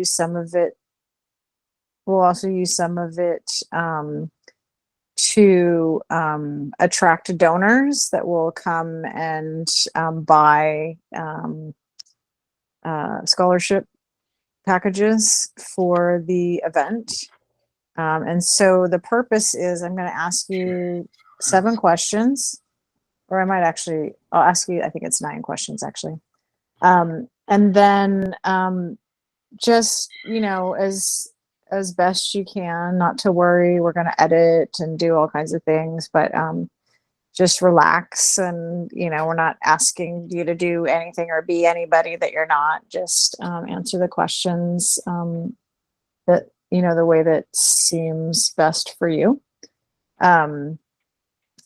use some of it. We'll also use some of it to attract donors that will come and buy scholarship packages for the event. And so the purpose is I'm going to ask you 7 questions, or I'll ask you, I think it's 9 questions actually. And then just, as best you can, not to worry, we're going to edit and do all kinds of things, but just relax. And, we're not asking you to do anything or be anybody that you're not. Just answer the questions that, the way that seems best for you. And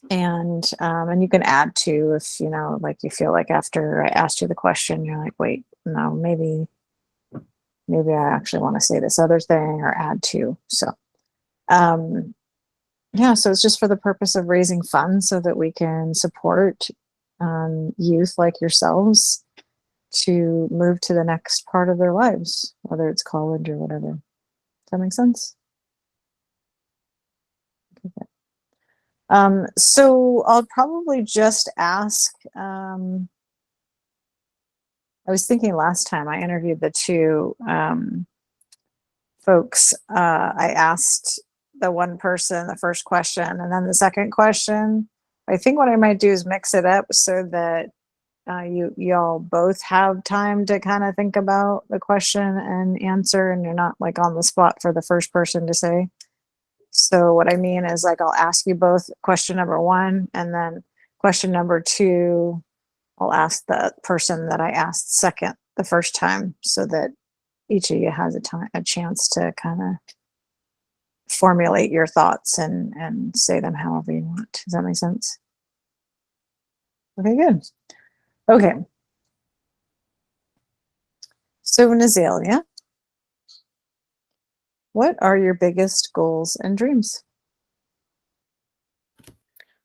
you can add to if, like you feel like after I asked you the question, you're like, wait, no, maybe I actually want to say this other thing or add to. So, yeah, so it's just for the purpose of raising funds so that we can support youth like yourselves to move to the next part of their lives, whether it's college or whatever. Does that make sense? Okay. So I'll probably just ask, I was thinking last time I interviewed the 2 folks, I asked the one person the first question and then the second question. I think what I might do is mix it up so that y'all both have time to kind of think about the question and answer, and you're not like on the spot for the first person to say. So what I mean is, like, I'll ask you both question number 1, and then question number 2, I'll ask the person that I asked second the first time, so that each of you has a chance to kind of formulate your thoughts and say them however you want. Does that make sense? Okay, good. Okay. So Nazelia, what are your biggest goals and dreams?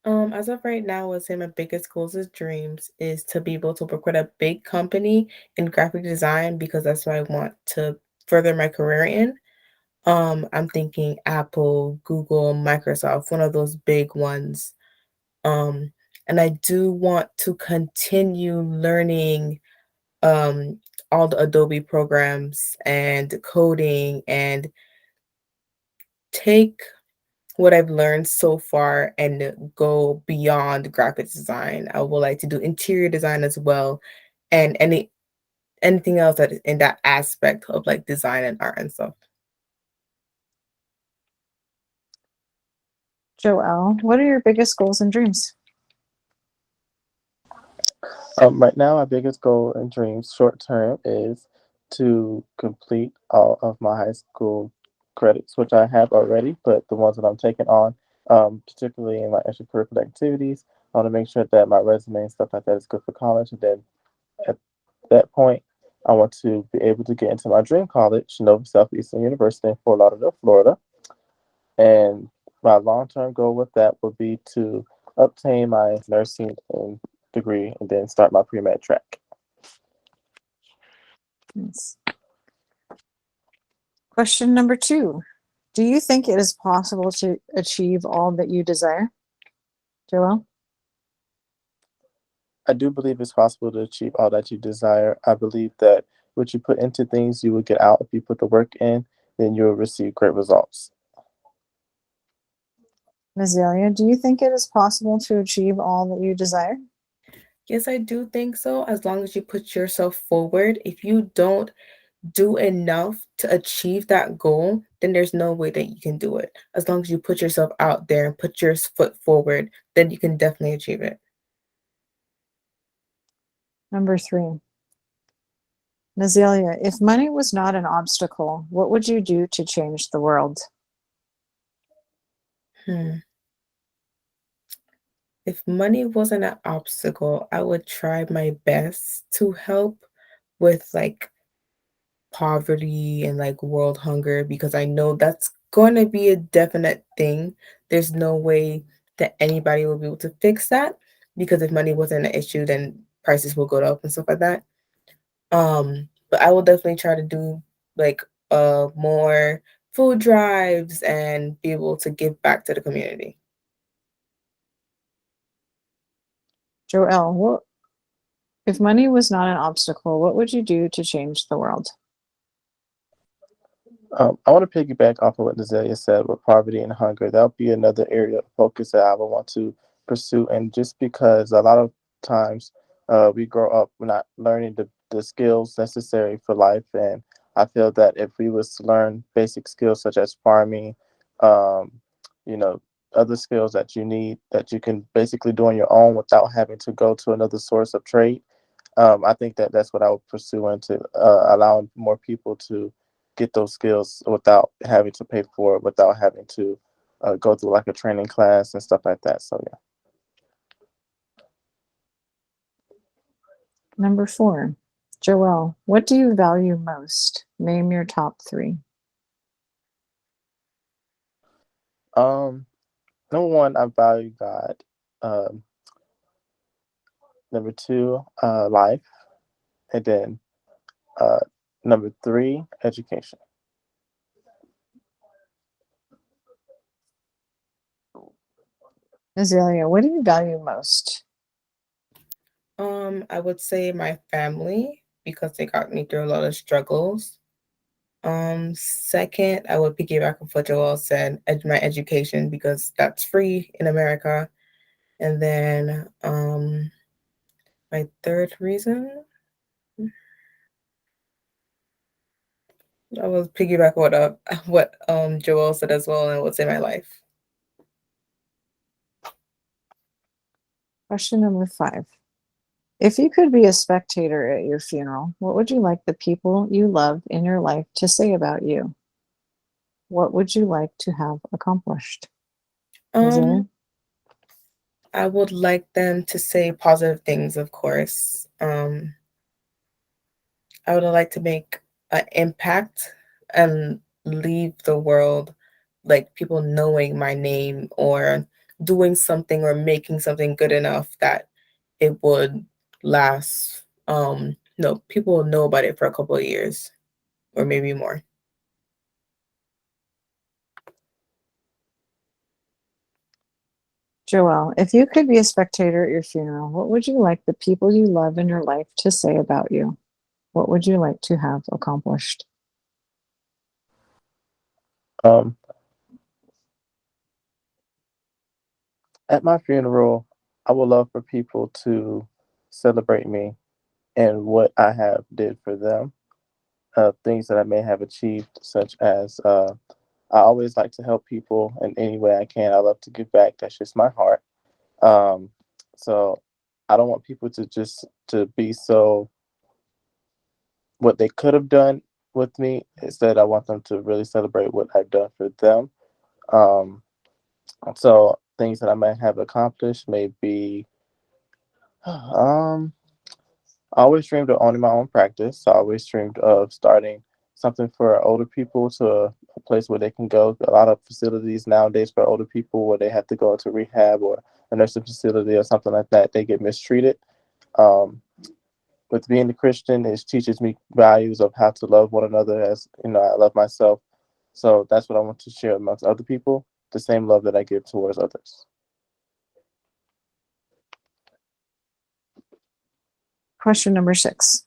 As of right now, I would say my biggest goals and dreams is to be able to work with a big company in graphic design because that's what I want to further my career in. I'm thinking Apple, Google, Microsoft, one of those big ones. Um, and I do want to continue learning um, all the Adobe programs and coding and take what I've learned so far and go beyond graphic design. I would like to do interior design as well, and anything else that is in that aspect of like design and art and stuff. Joelle, what are your biggest goals and dreams? Right now, my biggest goal and dreams short term is to complete all of my high school credits, which I have already, but the ones that I'm taking on, particularly in my extracurricular activities, I want to make sure that my resume and stuff like that is good for college. And then at that point, I want to be able to get into my dream college, Nova Southeastern University in Fort Lauderdale, Florida. And my long term goal with that would be to obtain my nursing degree and then start my pre med track. Nice. Question number 2. Do you think it is possible to achieve all that you desire? Joelle? I do believe it's possible to achieve all that you desire. I believe that what you put into things, you will get out. If you put the work in, then you'll receive great results. Nazelia, do you think it is possible to achieve all that you desire? Yes, I do think so. As long as you put yourself forward, if you don't do enough to achieve that goal, then there's no way that you can do it. As long as you put yourself out there and put your foot forward, then you can definitely achieve it. Number 3. Nazelia, if money was not an obstacle, what would you do to change the world? Hmm. If money wasn't an obstacle, I would try my best to help with like poverty and like world hunger because I know that's going to be a definite thing. There's no way that anybody will be able to fix that because if money wasn't an issue, then prices will go up and stuff like that. But I will definitely try to do like more food drives and be able to give back to the community. Joelle, what if money was not an obstacle, what would you do to change the world? I want to piggyback off of what Nazelia said with poverty and hunger. That would be another area of focus that I would want to pursue. And just because a lot of times we grow up not learning the skills necessary for life. And I feel that if we was to learn basic skills such as farming, um, you know, other skills that you need that you can basically do on your own without having to go to another source of trade, I think that that's what I would pursue into allowing more people to get those skills without having to pay for it, without having to go through like a training class and stuff like that. So yeah. Number 4, Joelle, what do you value most? Name your top 3. Um, Number one, I value God. Um, Number two, life, and then uh, number three, education. Nazelia, what do you value most? I would say my family because they got me through a lot of struggles. Second, I would piggyback off what Joel said, my education because that's free in America. And then my third reason, I was piggyback what Joel said as well, and what's in my life. Question number 5. If you could be a spectator at your funeral, what would you like the people you love in your life to say about you? What would you like to have accomplished? Nazelia? Um, I would like them to say positive things, of course. I would like to make an impact and leave the world like people knowing my name or doing something or making something good enough that it would last. No, people will know about it for a couple of years or maybe more. Joelle, if you could be a spectator at your funeral, what would you like the people you love in your life to say about you? What would you like to have accomplished? Um, at my funeral, I would love for people to celebrate me and what I have did for them. Things that I may have achieved, such as I always like to help people in any way I can. I love to give back. That's just my heart. Um, so I don't want people to just to be so what they could have done with me. Instead, I want them to really celebrate what I've done for them. Um, so things that I might have accomplished may be, I always dreamed of owning my own practice. I always dreamed of starting something for older people to a place where they can go. A lot of facilities nowadays for older people where they have to go into rehab or a nursing facility or something like that, they get mistreated. Um, with being a Christian, it teaches me values of how to love one another as I love myself. So that's what I want to share amongst other people, the same love that I give towards others. Question number 6.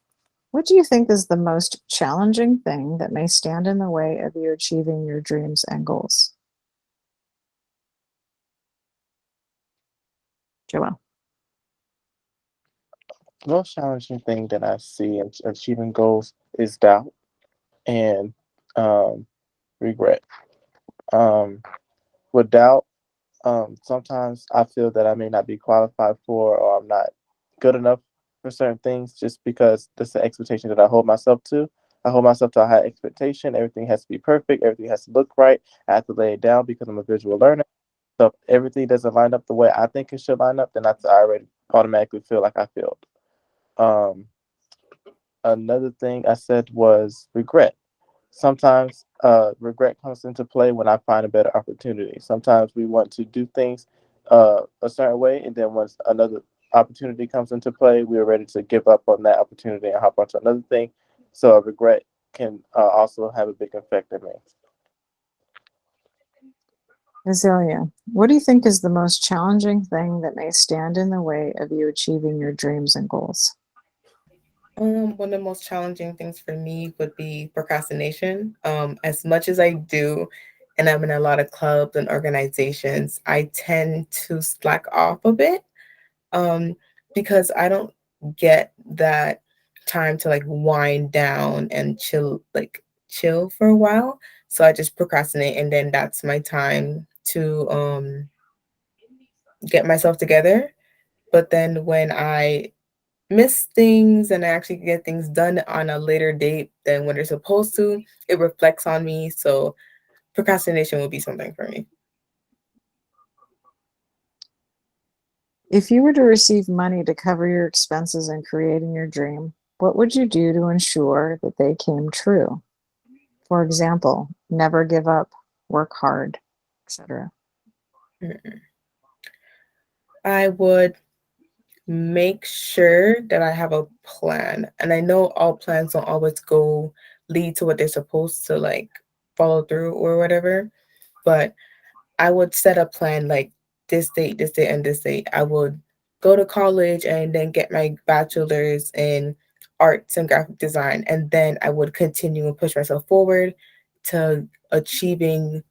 What do you think is the most challenging thing that may stand in the way of you achieving your dreams and goals? Joelle. The most challenging thing that I see in achieving goals is doubt and regret. Um, with doubt, sometimes I feel that I may not be qualified for or I'm not good enough for certain things just because that's the expectation that I hold myself to. I hold myself to a high expectation. Everything has to be perfect. Everything has to look right. I have to lay it down because I'm a visual learner. So if everything doesn't line up the way I think it should line up, then I already automatically feel like I failed. Um, Another thing I said was regret. Sometimes regret comes into play when I find a better opportunity. Sometimes we want to do things a certain way, and then once another opportunity comes into play, we are ready to give up on that opportunity and hop onto another thing. So regret can also have a big effect on me. Nazelia, what do you think is the most challenging thing that may stand in the way of you achieving your dreams and goals? One of the most challenging things for me would be procrastination. As much as I do, and I'm in a lot of clubs and organizations, I tend to slack off a bit, um, because I don't get that time to like wind down and chill for a while. So I just procrastinate, and then that's my time to get myself together. But then when I miss things and I actually get things done on a later date than when they're supposed to, it reflects on me. So procrastination will be something for me. If you were to receive money to cover your expenses in creating your dream, what would you do to ensure that they came true? For example, never give up, work hard, etc. Mm. I would make sure that I have a plan. And I know all plans don't always go lead to what they're supposed to like follow through or whatever. But I would set a plan like this date, and this date. I would go to college and then get my bachelor's in arts and graphic design. And then I would continue and push myself forward to achieving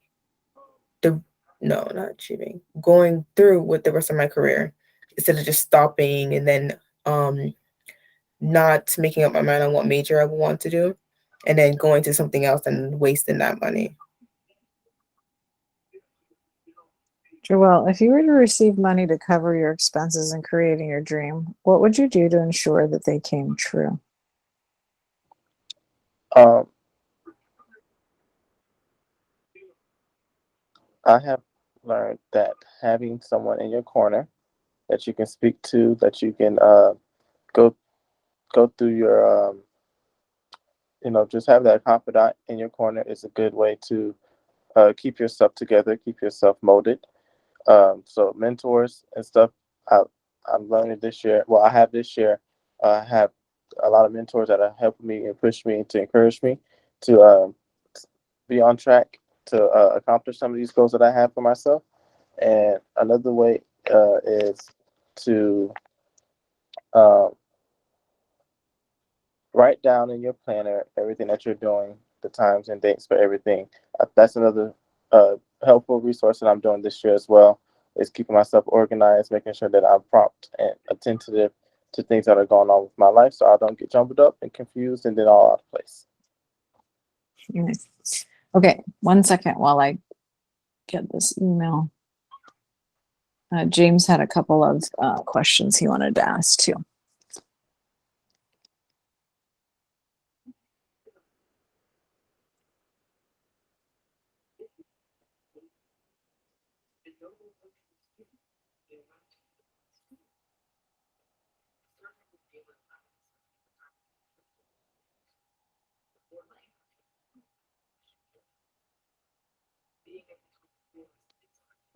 the no, not achieving, going through with the rest of my career instead of just stopping and then um not making up my mind on what major I would want to do and then going to something else and wasting that money. Joelle, if you were to receive money to cover your expenses in creating your dream, what would you do to ensure that they came true? Um, I have learned that having someone in your corner that you can speak to, that you can go go through your just have that confidant in your corner is a good way to keep yourself together, keep yourself molded. So mentors and stuff, I, I'm learning this year. Well, I have this year. I have a lot of mentors that are helping me and push me to encourage me to be on track to accomplish some of these goals that I have for myself. And another way is to uh, write down in your planner everything that you're doing, the times and dates for everything. That's another uh, helpful resource that I'm doing this year as well. Is keeping myself organized, making sure that I'm prompt and attentive to things that are going on with my life, so I don't get jumbled up and confused and then all out of place. Nice. Okay, 1 second while I get this email. James had a couple of questions he wanted to ask too.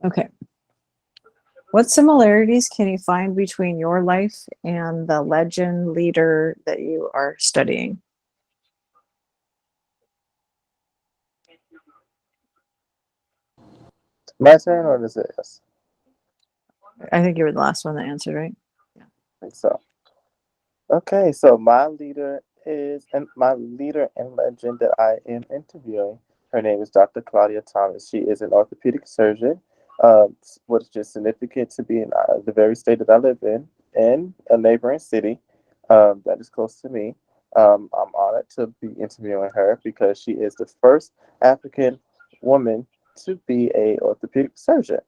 Okay. What similarities can you find between your life and the legend leader that you are studying? My turn, or is it yes? I think you were the last one that answered, right? Yeah. I think so. Okay, so my leader and legend that I am interviewing. Her name is Dr. Claudia Thomas. She is an orthopedic surgeon, which is significant to be in the very state that I live in a neighboring city that is close to me. I'm honored to be interviewing her because she is the first African woman to be a orthopedic surgeon.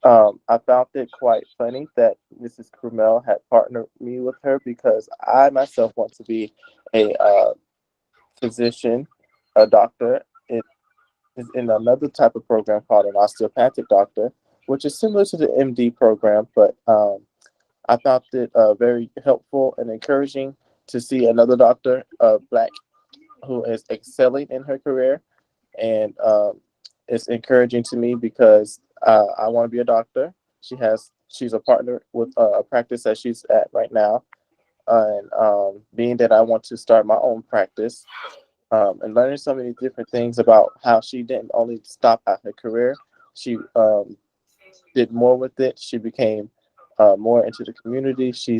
I found it quite funny that Mrs. Krumel had partnered me with her because I myself want to be a physician, a doctor. It is in another type of program called an osteopathic doctor, which is similar to the MD program, but I found it very helpful and encouraging to see another doctor, black, who is excelling in her career, and it's encouraging to me because I want to be a doctor. She's a partner with a practice that she's at right now, and being that I want to start my own practice, and learning so many different things about how she didn't only stop at her career. She did more with it. She became more into the community. She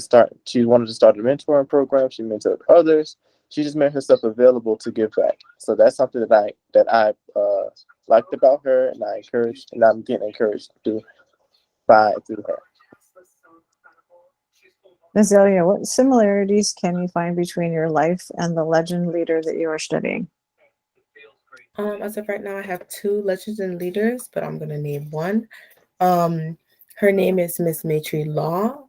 wanted to start a mentoring program. She mentored others. She just made herself available to give back. So that's something that I liked about her, and I'm getting encouraged to do through her. Nazelia, what similarities can you find between your life and the legend leader that you are studying? As of right now, I have two legends and leaders, but I'm gonna name one. Um, Her name is Miss Matry Law.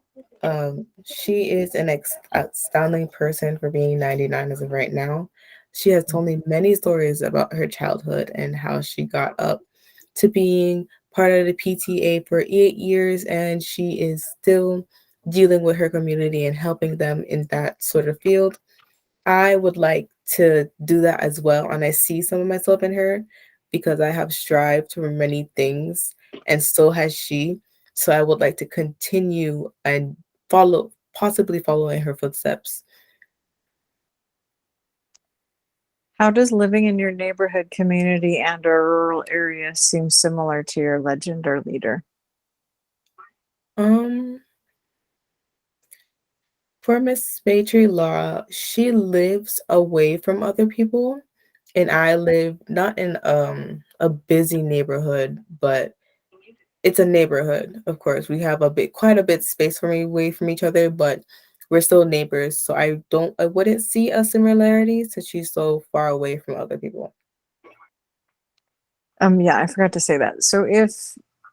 She is an astounding person for being 99 as of right now. She has told me many stories about her childhood and how she got up to being part of the PTA for 8 years, and she is still dealing with her community and helping them in that sort of field. I would like to do that as well, and I see some of myself in her because I have strived for many things, and so has she. So I would like to continue and possibly follow in her footsteps. How does living in your neighborhood community and or rural area seem similar to your legend or leader? Um, for Miss Matry Laura, she lives away from other people, and I live not in a busy neighborhood, but it's a neighborhood, of course. We have quite a bit space from away from each other, but we're still neighbors. So I wouldn't see a similarity since she's so far away from other people. Yeah, I forgot to say that. So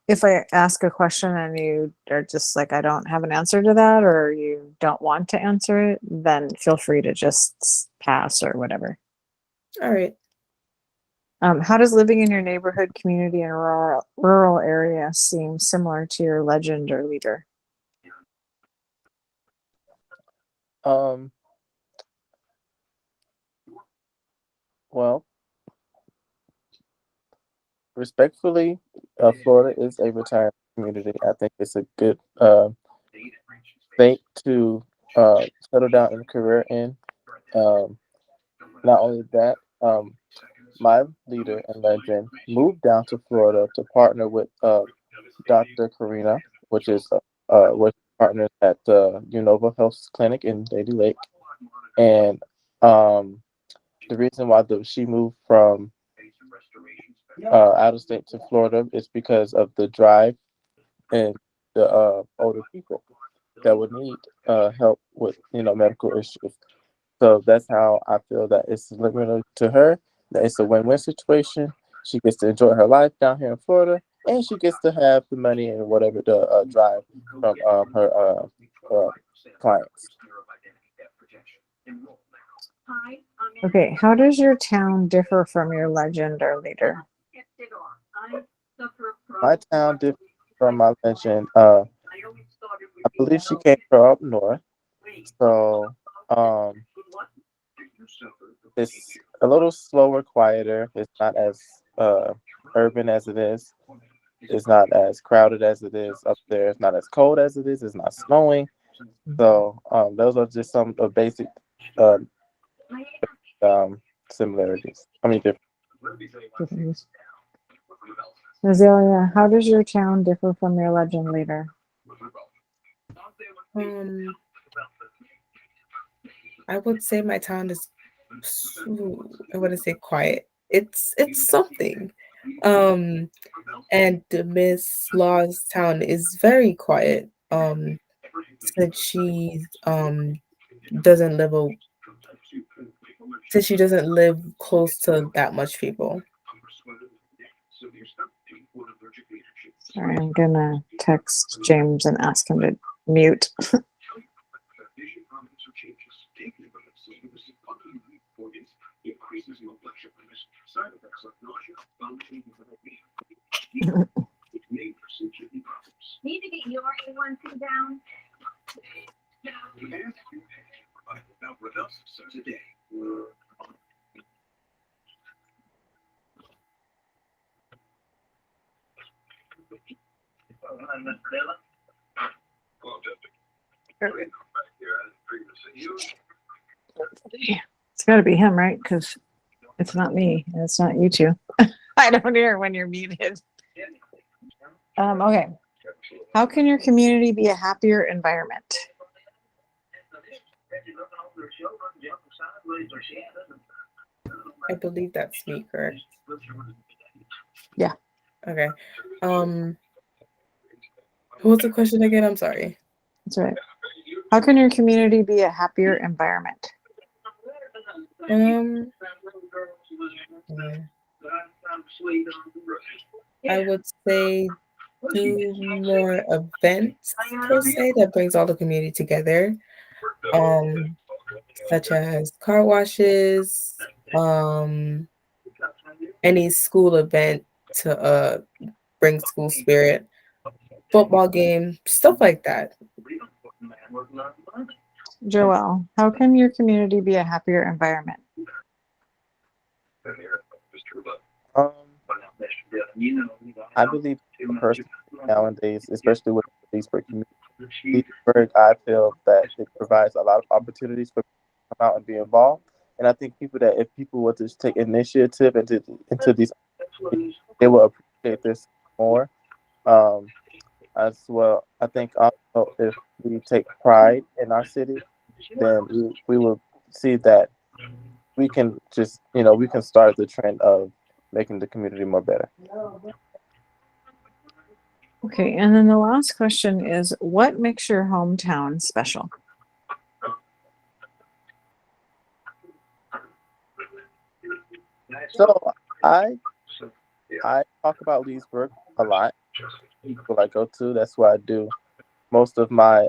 if I ask a question and you are just like, I don't have an answer to that, or you don't want to answer it, then feel free to just pass or whatever. All right. How does living in your neighborhood community and rural area seem similar to your legend or leader? Um, well, respectfully, Florida is a retirement community. I think it's a good state to settle down in a career in. Um, Not only that, my leader and legend moved down to Florida to partner with Dr. Karina, which partners at Unova Health Clinic in Lady Lake. And the reason why she moved from out of state to Florida is because of the drive and the older people that would need help with medical issues. So that's how I feel that it's limited to her. That it's a win-win situation. She gets to enjoy her life down here in Florida, and she gets to have the money and whatever the drive from her clients. Okay, how does your town differ from your legend or leader? My town differs from my legend. I believe she came from up north, so it's a little slower, quieter. It's not as urban as it is. It's not as crowded as it is up there. It's not as cold as it is. It's not snowing. So those are just some of basic uh, similarities. I mean, Difference. Nazelia, how does your town differ from your legend leader? Um, I would say my town is, I wouldn't say quiet. It's something. Um, and Miss Law's town is very quiet. Since doesn't live a since she doesn't live close to that much people. Sorry, I'm gonna text James and ask him to mute. Need to get your A1C down. It's got to be him, right? Because It's not me. And it's not you two. I don't hear when you're muted. Okay. How can your community be a happier environment? I believe that's me, correct? Yeah. Okay. What was the question again? I'm sorry. That's right. How can your community be a happier environment? Yeah. I would say do more events per se that brings all the community together. Such as car washes, any school event to bring school spirit, football game, stuff like that. Joelle, how can your community be a happier environment? Um, I believe personally nowadays, especially with the Leesburg community, Leesburg, I feel that it provides a lot of opportunities for people to come out and be involved. And I think if people were to take initiative into these, they will appreciate this more. Um, as well, I think also if we take pride in our city, then we will see that we can just, we can start the trend of making the community more better. Okay, and then the last question is, what makes your hometown special? So I talk about Leesburg a lot. People I go to, that's where I do most of my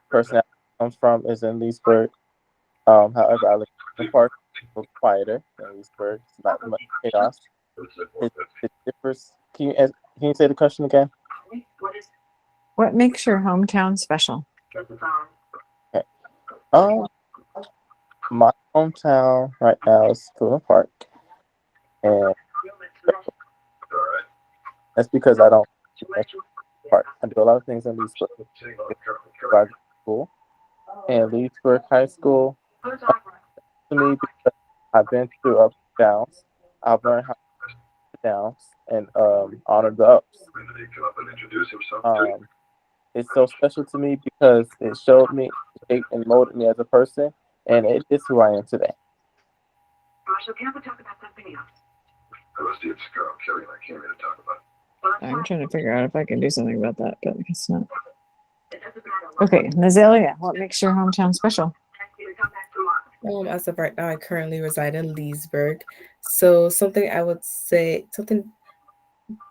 personality comes from is in Leesburg. However, I live in the park, a little quieter than Leesburg. It's not much chaos. It differs. Can you say the question again? What makes your hometown special? Okay. My hometown right now is Fulham Park, and that's because I don't park. I do a lot of things in Leesburg. I go to school, and Leesburg High School to me because I've been through ups and downs. I've learned how to downs and honor the ups. It's so special to me because it showed me, shaped and molded me as a person, and it is who I am today. I'm trying to figure out if I can do something about that, but I guess not. Okay, Nazelia, what makes your hometown special? As of right now, I currently reside in Leesburg. So something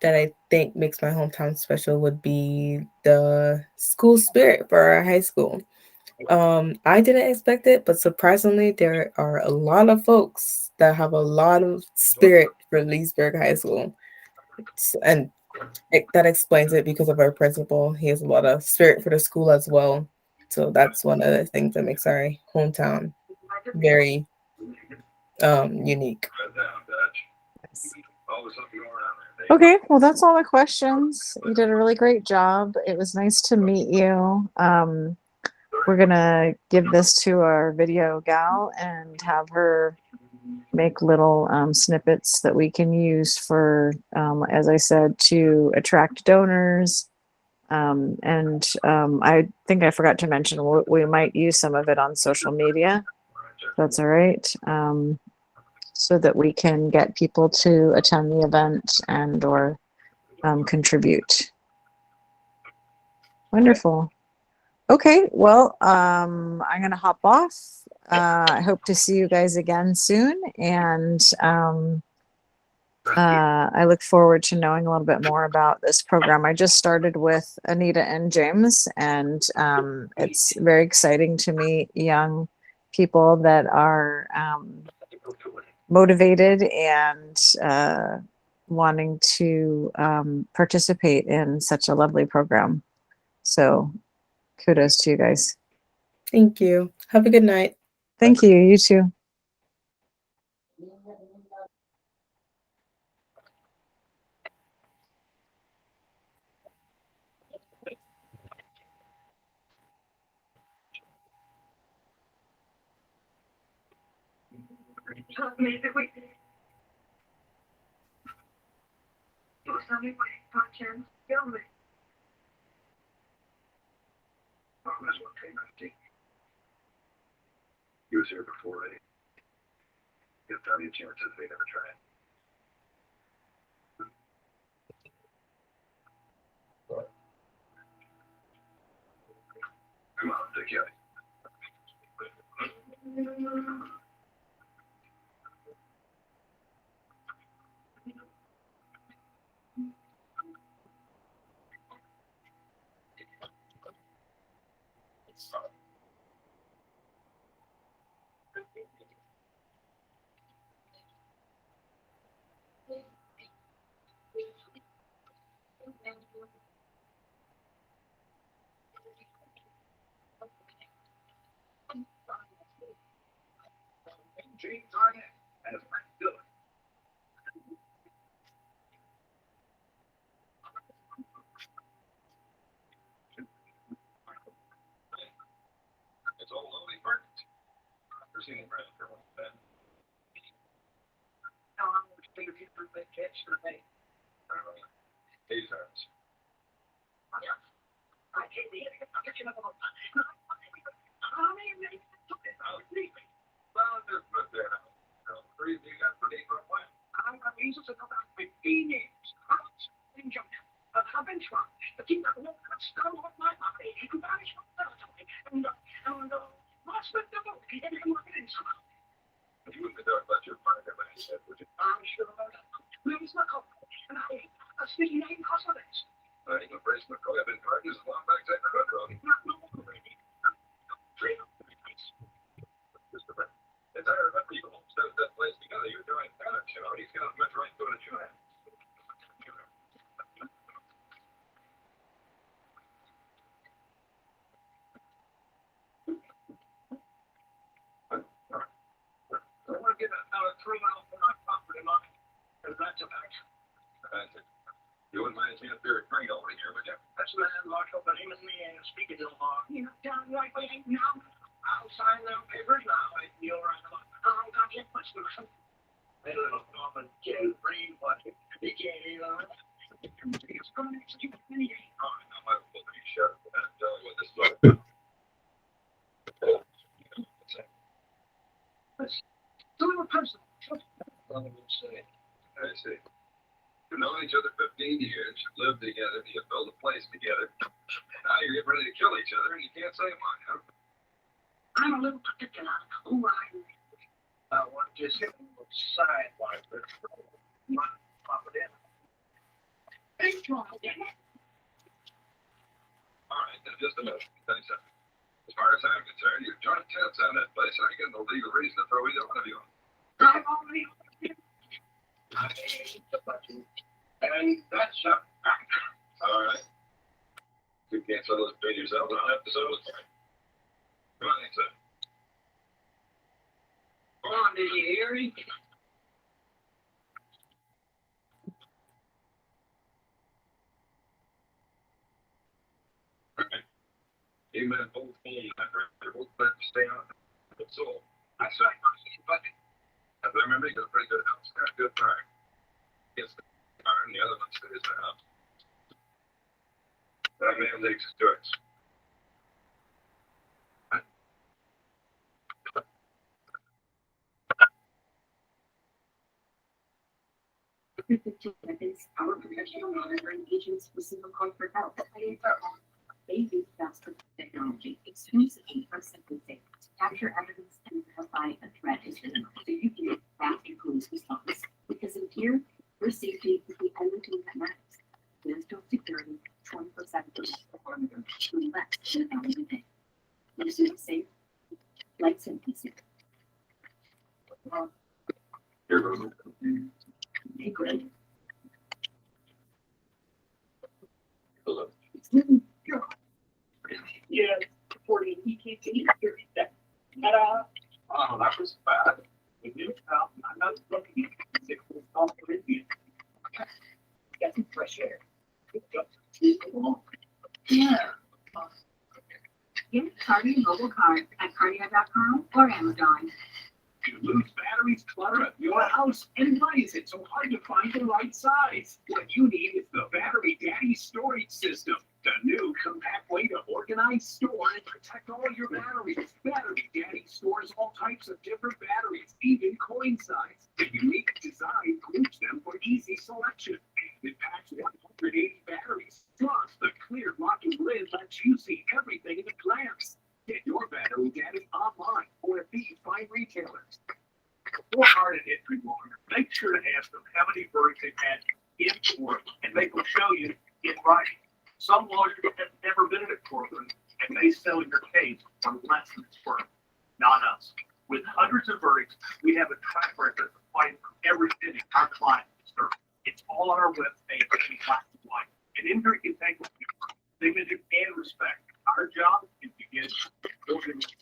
that I think makes my hometown special would be the school spirit for our high school. I didn't expect it, but surprisingly, there are a lot of folks that have a lot of spirit for Leesburg High School. And that explains it because of our principal. He has a lot of spirit for the school as well. So that's one of the things that makes our hometown very unique. Okay, well, that's all the questions. You did a really great job. It was nice to meet you. We're gonna give this to our video gal and have her make little snippets that we can use for, as I said, to attract donors. I think I forgot to mention we might use some of it on social media. That's all right. So that we can get people to attend the event and or contribute. Wonderful. Okay, well, I'm gonna hop off. I hope to see you guys again soon, and I look forward to knowing a little bit more about this program. I just started with Anita and James, and it's very exciting to meet young people that are motivated and wanting to participate in such a lovely program. So kudos to you guys. Thank you. Have a good night. Thank you. You too. told me that we did. It was only when he thought you killed me. Oh, that's what came out. He was here before they get any chances they never tried. Come on, Dick, yeah. James Arnett and Frank Dillon. It's all only perfect. I've seen it right for one bed. How long would you think for the catch for me? These arms. I can't be here. I'll get you another one. How many minutes took it? I was leaving. Well, just put that out. Three, you got pretty good plan. I'm a reason to go back 15 years. I've been trying to keep that woman stuck with my body. You guys from territory. And what's the devil? He didn't come up inside. If you wouldn't have done about your partner, but I said, would you? I'm sure about that. Where's my coffee? And I speak your name because of this. I ain't gonna brace McCoy. I've been partners a long back taking a hood road. Not no more, baby. Three of them. Just a minute. It's I remember you all stuck that place together. You were doing that, you know. He's got a much right to it, you have. I want to get another 3 miles from my property line. Because that's a fact. You wouldn't mind seeing a beer drink over here, would you? That's the man locked up, but him and me ain't speaking to him long. You're down right way now. I'll sign them papers now. You'll write them up. I'll get much more. They look off and get free, but they can't even. It's going to execute me. Oh, I know my will be shut. And tell you what this is. Do it personal. I see. You've known each other 15 years, you lived together, you built a place together. Now you're getting ready to kill each other and you can't say why, huh? I'm a little particular who I am. I want to just hit them sidewise, but not property. Thank you, All right, then just a minute. 30 seconds. As far as I'm concerned, you've joined tents on that place. I get no legal reason to throw either one of you on. I've already. And that's up. All right. You can't settle this between yourselves. I don't have to settle it. Come on, Lisa. Come on, did you hear me? Amen. Both homes, they're both better to stay on. So, That's right. but if I remember, you got a pretty good house. Got a good car. Yes, the car and the other one stays in the house. That man takes his choice. Every 15 seconds, our professional monitoring agents receive a call for help. They use faster technology exclusively for sentencing to capture evidence and verify a threat is imminent. So you can get faster police response. Because in here, your safety is the only thing that matters. National security, 24/7 perimeter, to less than a day. Is it safe? Like sentencing. Here goes. Hey, Greg. Hello. Yeah, 40 EKT. Ta-da! Oh, that was bad. I'm not looking at 6 weeks off the review. Get some fresh air. Yeah. Get Cardi mobile card at cardia.com or Amazon. You lose battery. batteries clutter up your house? And why is it so hard to find the right size? What you need is the Battery Daddy storage system. The new compact way to organize, store, and protect all your batteries. Battery Daddy stores all types of different batteries, even coin size. The unique design groups them for easy selection. It packs 180 batteries. Plus, the clear locking lid lets you see everything in a glance. Get your Battery Daddy online or at these fine retailers. Or hard at entry longer. Make sure to ask them how many birds they've had in court, and they will show you in writing. Some lawyers have never been in a courtroom, and they sell your case for less than it's worth. Not us. With hundreds of verdicts, we have a track record of fighting for everything our client deserves. It's all on our webpage in black and white. An injury can take signature and respect. Our job is to get organized.